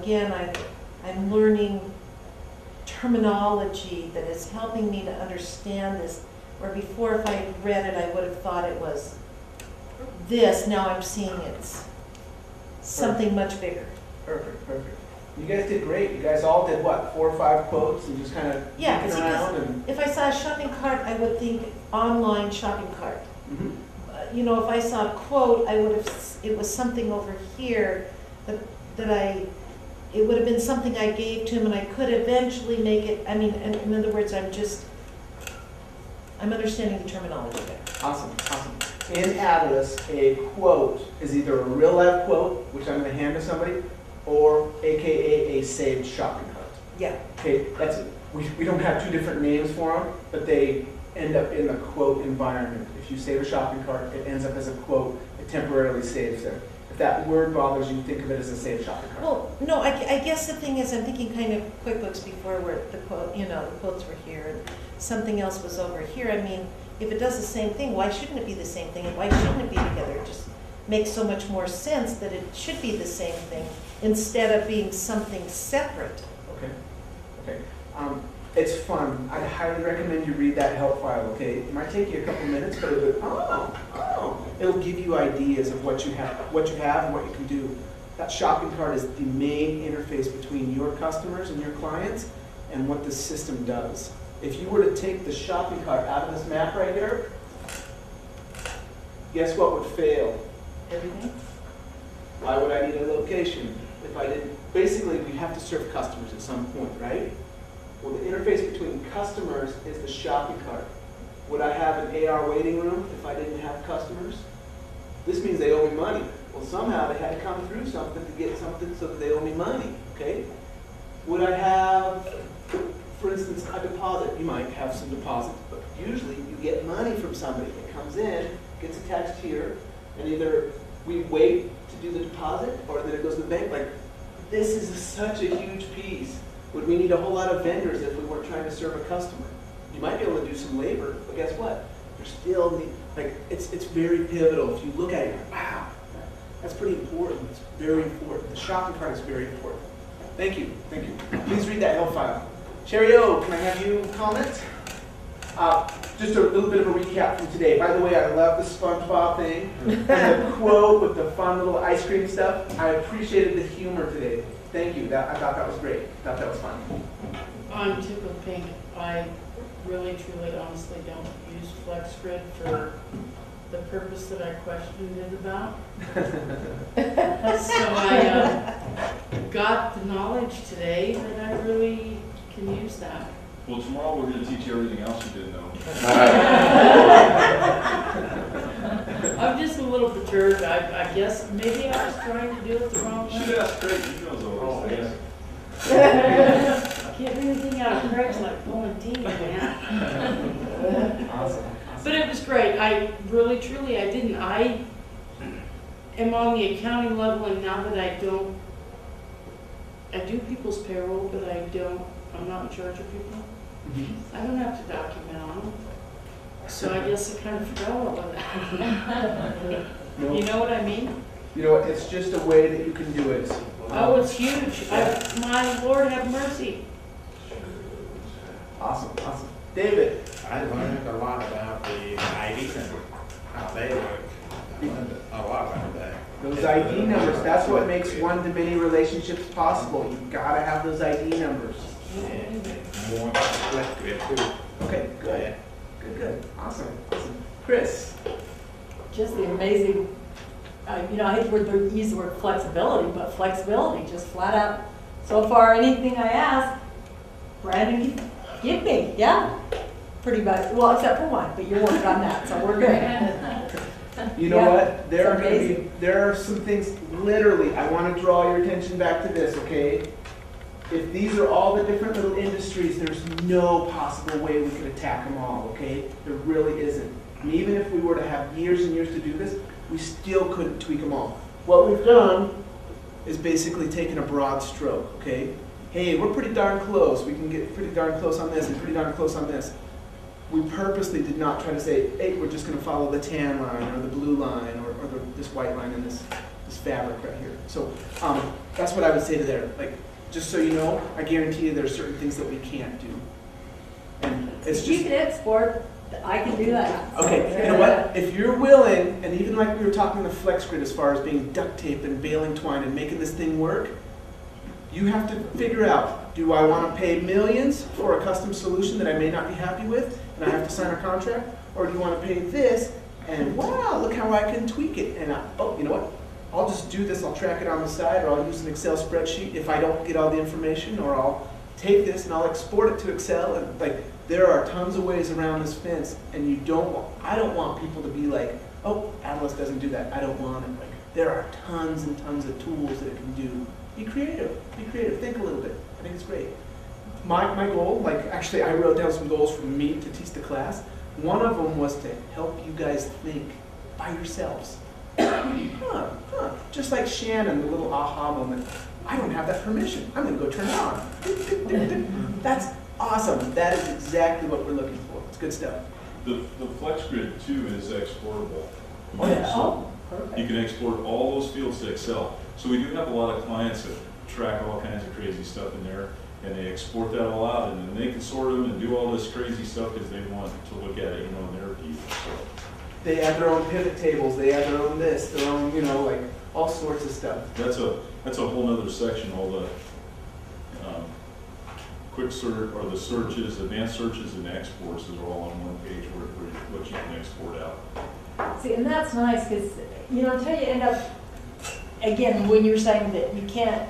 again, I'm learning terminology that is helping me to understand this, where before if I read it, I would have thought it was this, now I'm seeing it's something much bigger. Perfect, perfect. You guys did great. You guys all did what, 4 or 5 quotes and just kind of Yeah, looking around and if I saw a shopping cart, I would think online shopping cart. Mhm. You know, if I saw a quote, I would have, it was something over here it would have been something I gave to him, and I could eventually make it, I mean, in other words, I'm understanding the terminology there. Awesome, awesome. In Adilas, a quote is either a real life quote, which I'm going to hand to somebody, or AKA a saved shopping cart. Yeah. Okay, that's it. We don't have 2 different names for them, but they end up in the quote environment. If you save a shopping cart, it ends up as a quote. It temporarily saves there. If that word bothers you, think of it as a saved shopping cart. Well, no, I guess the thing is, I'm thinking kind of QuickBooks before, where the quote, you know, the quotes were here and something else was over here. I mean, if it does the same thing, why shouldn't it be the same thing, and why shouldn't it be together? It just makes so much more sense that it should be the same thing instead of being something separate. Okay. Okay. It's fun. I'd highly recommend you read that help file, okay? It might take you a couple minutes, but it'll give you ideas of what you have and what you can do. That shopping cart is the main interface between your customers and your clients and what the system does. If you were to take the shopping cart out of this map right here, guess what would fail? Everything? Why would I need a location if I didn't? Basically, we have to serve customers at some point, right? Well, the interface between customers is the shopping cart. Would I have an AR waiting room if I didn't have customers? This means they owe me money. Well, somehow they had to come through something to get something so that they owe me money, okay? Would I have, for instance, a deposit? You might have some deposits, but usually you get money from somebody. It comes in, gets attached here, and either we wait to do the deposit or then it goes to the bank. Like, this is such a huge piece. Would we need a whole lot of vendors if we weren't trying to serve a customer? You might be able to do some labor, but guess what? There's still need, like, it's very pivotal. If you look at it, you're like, wow, that's pretty important. It's very important. The shopping cart is very important. Thank you, thank you. Please read that help file. Sherry O, can I have you comment? Just a little bit of a recap from today. By the way, I love the SpongeBob thing and the quote with the fun little ice cream stuff. I appreciated the humor today. Thank you. I thought that was great. I thought that was fun. On tickled pink, I really, truly, honestly don't use FlexGrid for the purpose that I questioned it about. So I got the knowledge today that I really can use that. Well, tomorrow we're going to teach you everything else you didn't know. I'm just a little perturbed. I guess maybe I was trying to do it the wrong You way. should ask Craig. He knows all those things. I can't do anything out of Craig's like pulling teeth, man. Awesome. But it was great. I really, truly, I didn't. I am on the accounting level, and now that I do people's payroll, but I'm not in charge of people. Mm-hmm. I don't have to document on them. So I guess I kind of forgot all of that. No. You know what I mean? You know what? It's just a way that you can do it. Oh, it's huge. My Lord have mercy. Awesome, awesome. David. I learned a lot about the IDs and how they work. I learned a lot about that. Those ID numbers, that's what makes one-to-many relationships possible. You've got to have those ID numbers. And more FlexGrid too. Okay, good. Good, good. Awesome, awesome. Chris. Just the amazing, I hate to use the word flexibility, but flexibility, just flat out. So far, anything I ask, Brandon, give me, yeah? Pretty much, well, except for one, but you're working on that, so we're good. You know Yeah, what? There are some things, literally, I want to draw your attention back to this, okay? If these are all the different little industries, there's no possible way we could attack them all, okay? There really isn't. And even if we were to have years and years to do this, we still couldn't tweak them all. What we've done is basically taken a broad stroke, okay? Hey, we're pretty darn close. We can get pretty darn close on this and pretty darn close on this. We purposely did not try to say, hey, we're just going to follow the tan line or the blue line or this white line in this this fabric right here. So that's what I would say to there. Like, just so you know, I guarantee you there are certain things that we can't do. And it's If you just, can export, I can do that. okay, you know what? If you're willing, and even like we were talking the flex grid as far as being duct tape and baling twine and making this thing work, you have to figure out, do I want to pay millions for a custom solution that I may not be happy with and I have to sign a contract? Or do you want to pay this and wow, look how I can tweak it. And oh, you know what? I'll just do this, I'll track it on the side, or I'll use an Excel spreadsheet if I don't get all the information, or I'll take this and I'll export it to Excel. And like, there are tons of ways around this fence, and I don't want people to be like, oh, Adilas doesn't do that, I don't want it. Like, there are tons and tons of tools that it can do. Be creative, think a little bit. I think it's great. My goal, like actually I wrote down some goals for me to teach the class. One of them was to help you guys think by yourselves. Just like Shannon, the little aha moment. I don't have that permission. I'm going to go turn it on. That's awesome. That is exactly what we're looking for. It's good stuff. The flex grid too is exportable. Oh, yeah. Oh, You perfect. can export all those fields to Excel. So we do have a lot of clients that track all kinds of crazy stuff in there, and they export that all out, and then they can sort them and do all this crazy stuff because they want to look at it, in their view. So They have their own pivot tables. They have their own this, their own, like all sorts of stuff. that's a whole nother section. All the quick search or the searches, advanced searches, and exports is all on one page where what you can export out. See, and that's nice, because, until you end up, again, when you were saying that you can't,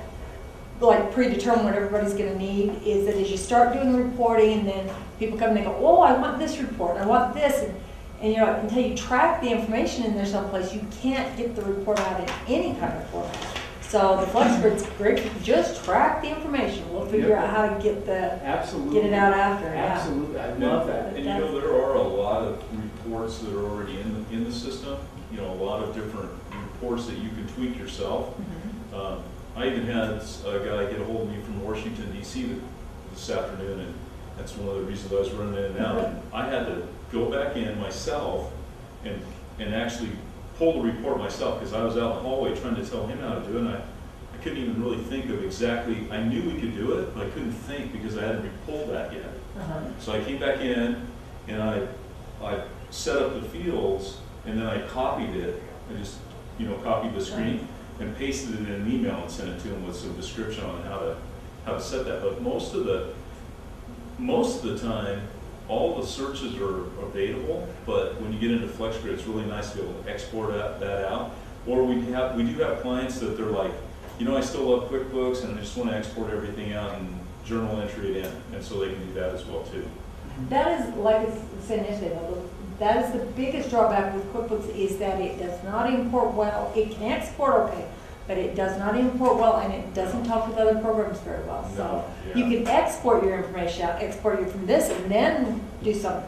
like, predetermine what everybody's gonna need, is that as you start doing the reporting, and then people come and they go, oh, I want this report, I want this, and until you track the information in there someplace, you can't get the report out in any kind of format. So the FlexGrid's great, just track the information, we'll figure out how to get Absolutely. it out after, yeah. Absolutely. I love that. And there are a lot of reports that are already in the system. A lot of different reports that you can tweak yourself. Mhm. I even had a guy get a hold of me from Washington D.C. this afternoon, and that's one of the reasons I was running in and out. And I had to go back in myself and actually pull the report myself, because I was out in the hallway trying to tell him how to do it, and I couldn't even really think of exactly. I knew we could do it, but I couldn't think because I hadn't pulled that yet. Uh-huh. So I came back in and I set up the fields, and then I copied it. I just copied the screen and pasted it in an email and sent it to him with some description on how to set that. But most of the time, all the searches are available. But when you get into FlexGrid, it's really nice to be able to export that out. Or we do have clients that they're like, I still love QuickBooks and I just want to export everything out and journal entry it in, and so they can do that as well too. That is, like I said initially, that is the biggest drawback with QuickBooks, is that it does not import well. It can export okay, but it does not import well, and it doesn't talk with other programs very well. So No, yeah. you can export your information out, export it from this, and then do some,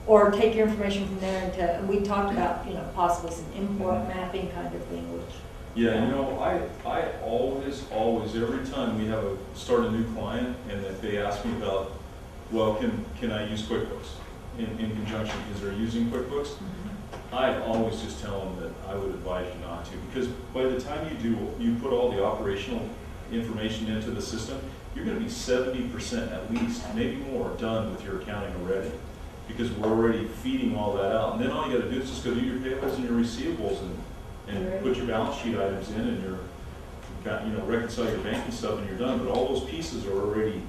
or take your information from there into, and we talked about, possibly some import mapping kind of thing, which. Yeah, I always, every time we start a new client and that they ask me about, well, can I use QuickBooks in conjunction because they're using QuickBooks? I always just tell them that I would advise you not to, because by the time you put all the operational information into the system, you're going to be 70% at least, maybe more, done with your accounting already, because we're already feeding all that out. And then all you got to do is just go do your payables and your receivables and put your balance sheet items in and reconcile your banking stuff, and you're done. But all those pieces are already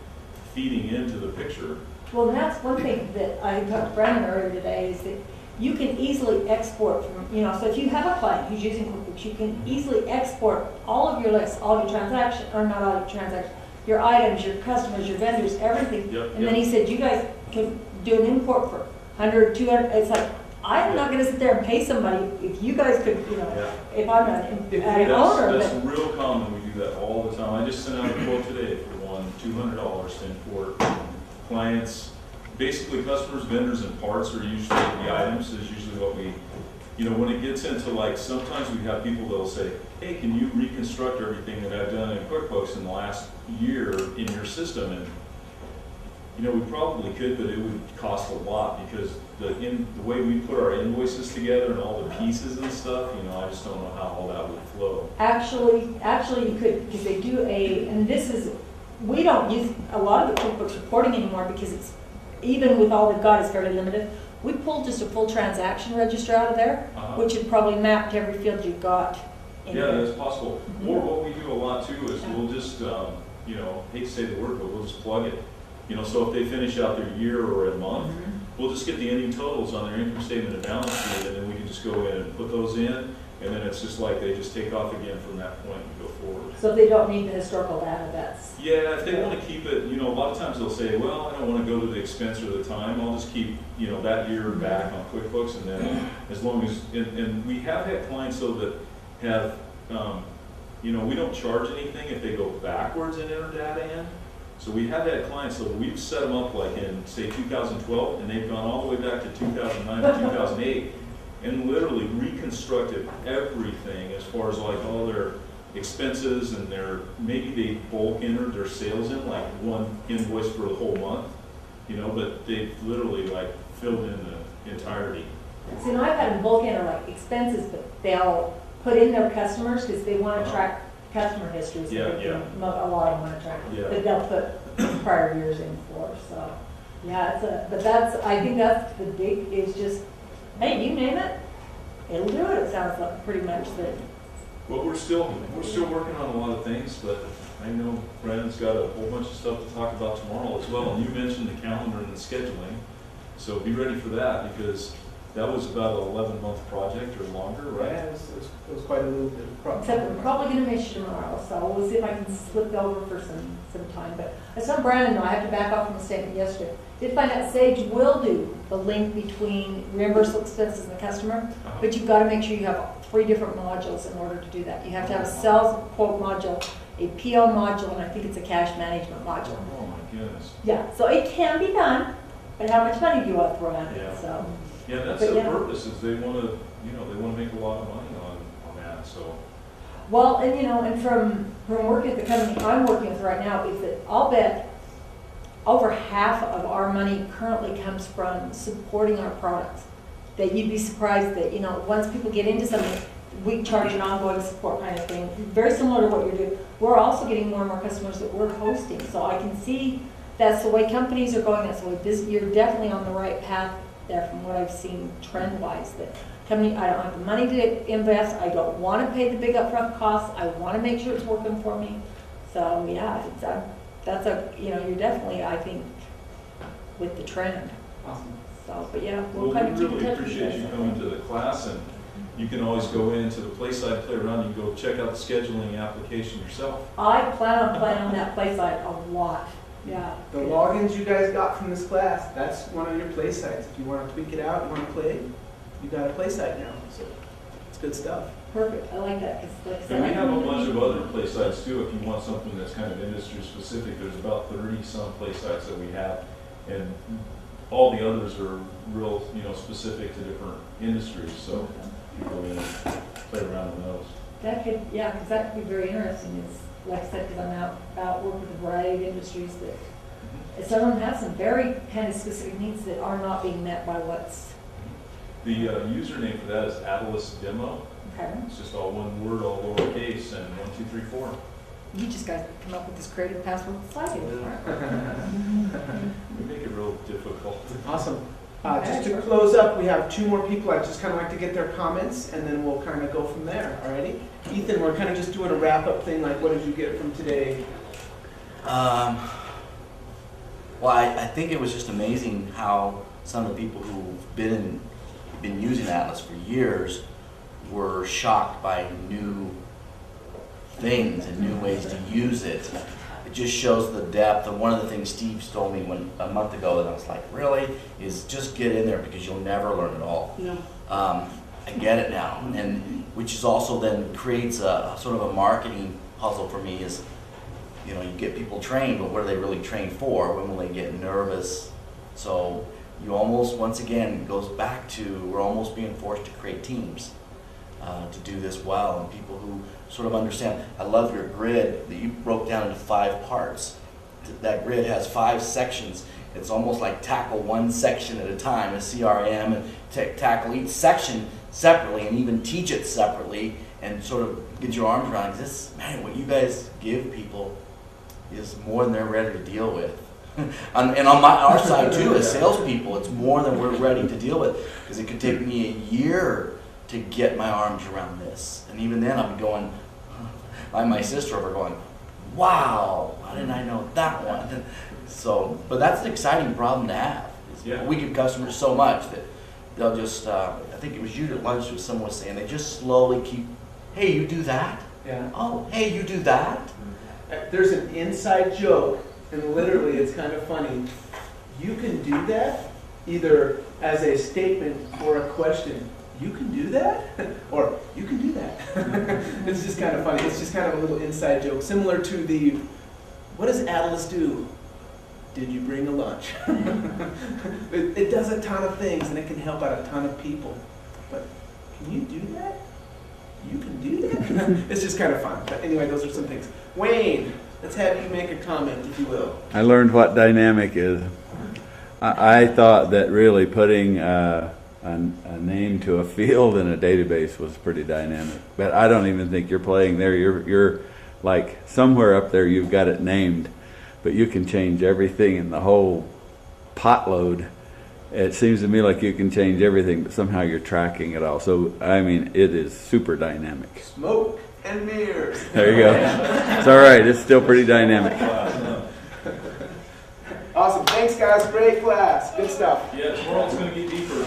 feeding into the picture. Well, that's one thing that I talked to Brandon earlier today, is that you can easily export from, so if you have a client who's using QuickBooks, you can easily export all of your lists, all of your transactions, or not all of your transactions, your items, your customers, your vendors, everything. And then he said, you guys can do an import for 100, 200, it's like, I'm not gonna sit there and pay somebody, if you guys could, if I'm an owner. That's real common, we do that all the time. I just sent out a quote today for one, $200 to import clients. Basically, customers, vendors, and parts are usually the items, is usually what we, when it gets into like, sometimes we have people that'll say, hey, can you reconstruct everything that I've done in QuickBooks in the last year in your system? And You know, we probably could, but it would cost a lot because the way we put our invoices together and all the pieces and stuff, you know, I just don't know how all that would flow. Actually, you could, because they do and this is, we don't use a lot of the QuickBooks reporting anymore because it's, even with all they've got, it's fairly limited. We pulled just a full transaction register out of there, which would probably map to every field you've got in Yeah, there. that's possible. Or what we do a lot too is we'll just, you know, hate to say the word, but we'll just plug it. You know, so if they finish out their year or a month, we'll just get the ending totals on their income statement and balance sheet, and then we can just go in and put those in, and then it's just like they just take off again from that point and go forward. So if they don't need the historical data, that's. Yeah, if they want to keep it, you know, a lot of times they'll say, well, I don't want to go to the expense or the time, I'll just keep, you know, that year back on QuickBooks, and then as long as, and we have had clients though that have, you know, we don't charge anything if they go backwards and enter data in. So we have had clients, so we've set them up like in, say, 2012, and they've gone all the way back to 2009 or 2008, and literally reconstructed everything as far as like all their expenses and maybe they bulk entered their sales in like one invoice for the whole month, you know, but they've literally like filled in the entirety. See, now I've had them bulk enter like expenses, but they'll put in their customers because they want to track customer histories. Yeah. A lot of them want to track, Yeah. but they'll put prior years in for, so. Yeah, but I think that's the big, is just, hey, you name it, it'll do it, it sounds like pretty much that. Well, we're still working on a lot of things, but I know Brandon's got a whole bunch of stuff to talk about tomorrow as well. And you mentioned the calendar and the scheduling, so be ready for that because that was about an 11-month project or longer, right? Yeah, it was quite a little bit of problem. Except we're probably gonna miss you tomorrow, so we'll see if I can slip over for some time. But I saw Brandon, though, I have to back off from the statement yesterday. Did find out Sage will do the link between reimbursable expenses and the customer, but you've got to make sure you have 3 different modules in order to do that. You have to have a sales quote module, a PO module, and I think it's a cash management module. Oh my goodness. Yeah, so it can be done, but how much money do you want to throw at it? Yeah. So. Yeah, that's But the yeah. purpose, is they want to, you know, they want to make a lot of money on that, so. Well, and you know, and from working at the company I'm working with right now, is that I'll bet over half of our money currently comes from supporting our products. That you'd be surprised that, you know, once people get into something, we charge an ongoing support kind of thing, very similar to what you're doing. We're also getting more and more customers that we're hosting, so I can see that's the way companies are going, that's the way you're definitely on the right path there from what I've seen trend-wise, that company, I don't have the money to invest, I don't want to pay the big upfront costs, I want to make sure it's working for me. So, yeah, that's you know, you're definitely, I think, with the trend. Awesome. So, but yeah, Well, we'll kind of we keep in really touch with you appreciate you guys. coming to the class, and you can always go into the play side, play around, you can go check out the scheduling application yourself. I plan on playing on that play site a lot, yeah. The logins you guys got from this class, that's one of your play sites. If you want to tweak it out, you want to play, you got a play site now. So it's good stuff. Perfect, I like that, because like I said. And we I have a don't bunch really- of other play sites too, if you want something that's kind of industry specific. There's about 30-some play sites that we have, and all the others are real, you know, specific to different industries, so you go in and play around with those. That could, yeah, because that could be very interesting, is, like I said, because I'm out working with a variety of industries that, some of them have some very kind of specific needs that are not being met by what's, The username for that is Adilas.biz. okay. It's just all one word, all lowercase, and 1, 2, 3, 4. You just guys come up with this creative password slide in. We make it real difficult. Awesome. Just to close up, we have 2 more people. I'd just kind of like to get their comments, and then we'll kind of go from there. Alrighty? Ethan, we're kind of just doing a wrap-up thing, like what did you get from today? Well, I think it was just amazing how some of the people who've been using Atlas for years were shocked by new things and new ways to use it. It just shows the depth. And one of the things Steve told me a month ago that I was like, really, is just get in there because you'll never learn it all. No. I get it now, and which is also then creates a sort of a marketing puzzle for me. Is, you know, you get people trained, but what are they really trained for? When will they get nervous? So you almost, once again, it goes back to, we're almost being forced to create teams to do this well, and people who sort of understand. I love your grid that you broke down into 5 parts. That grid has 5 sections, it's almost like tackle one section at a time, a CRM, and tackle each section separately and even teach it separately and sort of get your arms around it. This, man, what you guys give people is more than they're ready to deal with. And on our side too, as salespeople, it's more than we're ready to deal with, because it could take me a year to get my arms around this. And even then I'm going, like my sister over going, wow, why didn't I know that one? So, but that's an exciting problem to have. Yeah. We give customers so much that they'll just, I think it was you at lunch was someone was saying, they just slowly keep, hey, you do that? Yeah. Oh, hey, you do that? There's an inside joke, and literally it's kind of funny. You can do that either as a statement or a question. You can do that? Or you can do that? It's just kind of funny. It's just kind of a little inside joke, similar to the, what does Adilas do? Did you bring a lunch? It does a ton of things, and it can help out a ton of people. But can you do that? You can do that? It's just kind of fun. But anyway, those are some things. Wayne, let's have you make a comment, if you will. I learned what dynamic is. I thought that really putting a name to a field in a database was pretty dynamic, but I don't even think you're playing there. You're like somewhere up there you've got it named, but you can change everything in the whole potload. It seems to me like you can change everything, but somehow you're tracking it all. So, I mean, it is super dynamic. Smoke and mirrors. There you go. It's all right. It's still pretty dynamic. Awesome. Thanks, guys. Great class. Good stuff. Yeah, tomorrow's going to get deeper.